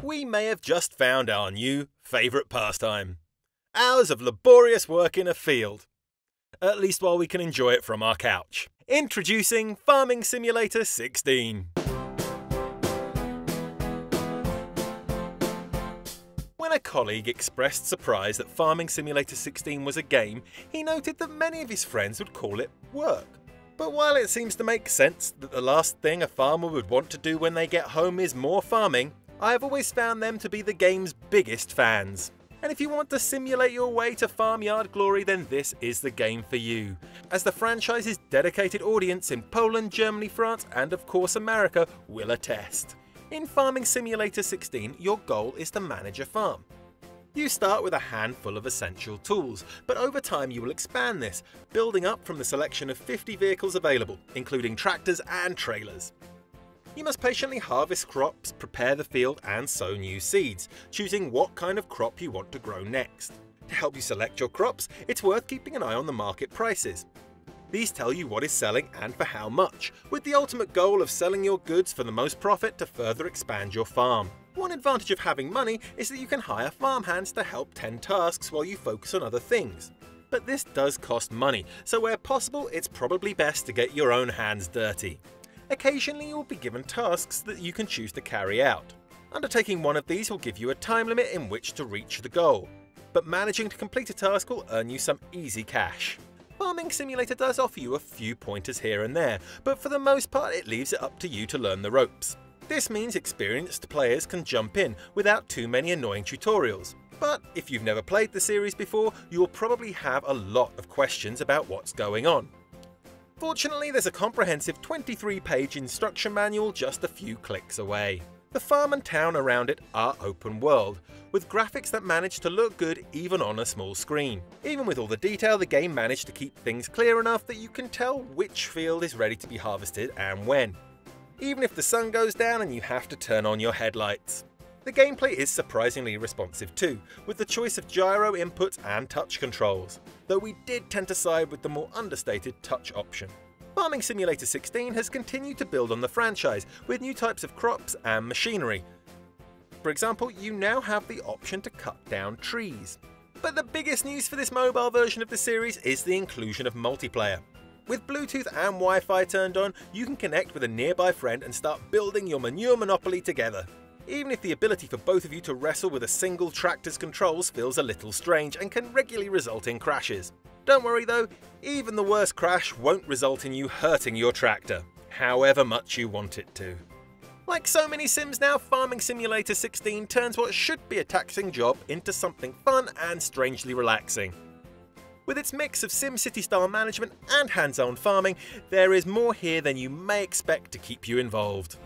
we may have just found our new favourite pastime. Hours of laborious work in a field. At least while we can enjoy it from our couch. Introducing Farming Simulator 16. When a colleague expressed surprise that Farming Simulator 16 was a game, he noted that many of his friends would call it work. But while it seems to make sense that the last thing a farmer would want to do when they get home is more farming, I have always found them to be the game's biggest fans. And if you want to simulate your way to farmyard glory, then this is the game for you, as the franchise's dedicated audience in Poland, Germany, France, and of course America will attest. In Farming Simulator 16, your goal is to manage a farm. You start with a handful of essential tools, but over time you will expand this, building up from the selection of 50 vehicles available, including tractors and trailers. You must patiently harvest crops, prepare the field and sow new seeds, choosing what kind of crop you want to grow next. To help you select your crops, it's worth keeping an eye on the market prices. These tell you what is selling and for how much, with the ultimate goal of selling your goods for the most profit to further expand your farm. One advantage of having money is that you can hire farmhands to help tend tasks while you focus on other things. But this does cost money, so where possible it's probably best to get your own hands dirty. Occasionally you will be given tasks that you can choose to carry out. Undertaking one of these will give you a time limit in which to reach the goal, but managing to complete a task will earn you some easy cash. Farming Simulator does offer you a few pointers here and there, but for the most part it leaves it up to you to learn the ropes. This means experienced players can jump in without too many annoying tutorials. But if you've never played the series before, you'll probably have a lot of questions about what's going on. Fortunately, there's a comprehensive 23-page instruction manual just a few clicks away. The farm and town around it are open world, with graphics that manage to look good even on a small screen. Even with all the detail, the game managed to keep things clear enough that you can tell which field is ready to be harvested and when, even if the sun goes down and you have to turn on your headlights. The gameplay is surprisingly responsive too, with the choice of gyro inputs and touch controls, though we did tend to side with the more understated touch option. Farming Simulator 16 has continued to build on the franchise with new types of crops and machinery. For example, you now have the option to cut down trees. But the biggest news for this mobile version of the series is the inclusion of multiplayer. With Bluetooth and Wi-Fi turned on, you can connect with a nearby friend and start building your manure monopoly together. Even if the ability for both of you to wrestle with a single tractor's controls feels a little strange and can regularly result in crashes. Don't worry though, even the worst crash won't result in you hurting your tractor, however much you want it to. Like so many Sims now, Farming Simulator 16 turns what should be a taxing job into something fun and strangely relaxing. With its mix of SimCity-style management and hands-on farming, there is more here than you may expect to keep you involved.